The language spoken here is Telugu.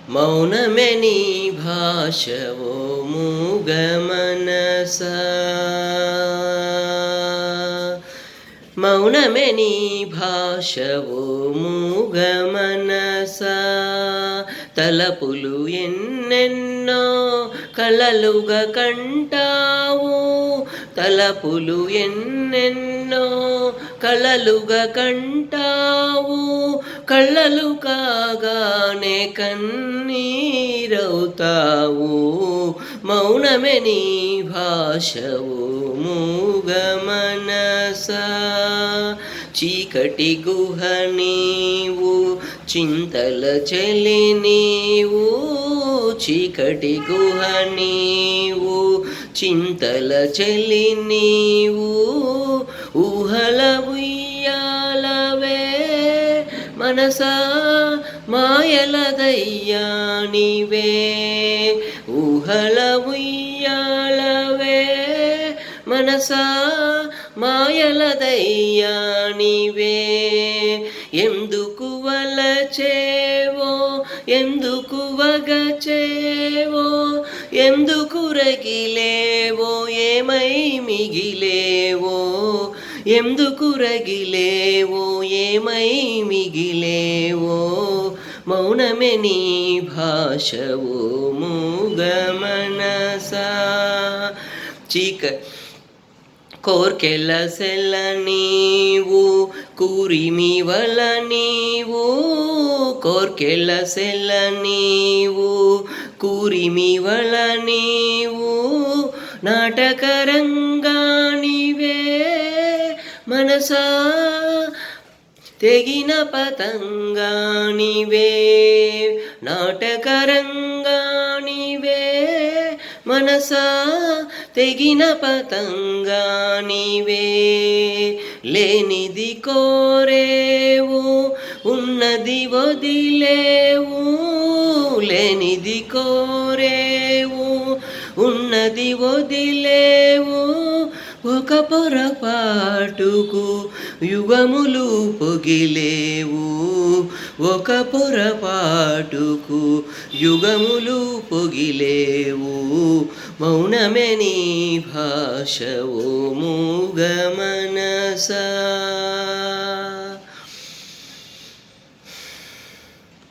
మౌనమే నీ భాషవో మూగమనసా మౌనమే నీ భాషవో మూగమనసా తలపులు ఎన్నెన్నో కలలుగా కంటావు తలపులు ఎన్నెన్నో కలలుగా కంటావు కళ్ళలు కాగానే కన్నీరవుతావు మౌనమే నీ భాషవు మూగమనసా చీకటి గుహ నీవు చింతల చెలి నీవు చీకటి గుహ నీవు చింతల చెలి నీవు ఊహల ఉయ్యాలవే మనసా మాయల దయ్యా నీవే ఊహల ఉయ్యాలవే మనసా మాయల దయ్యా నీవే ఎందుకు వలచేవో ఎందుకు వగచేవో ఎందుకు రగిలేవో ఏమై మిగిలేవో ఎందుకు రగిలేవో ఏమై మిగిలేవో మౌనమే నీ భాషవో మూగమనసా కోర్కెల సెల నీవు కూరిమి వల నీవు కోర్కెల సెల నీవు కూరిమి వల నీవు నాటకరంగానివే మనసా తెగిన పతంగానివే నాటకరంగానివే మనసా తెగిన పతంగానివే లేనిది కోరేవు ఉన్నది వదిలేవు లేనిది కోరేవు ఉన్నది వదిలేవు ఒక పొరపాటుకు యుగములు పొగిలేవు ఒక పొరపాటుకు యుగములు పొగిలేవు మౌనమే నీ భాషవో మూగమనసా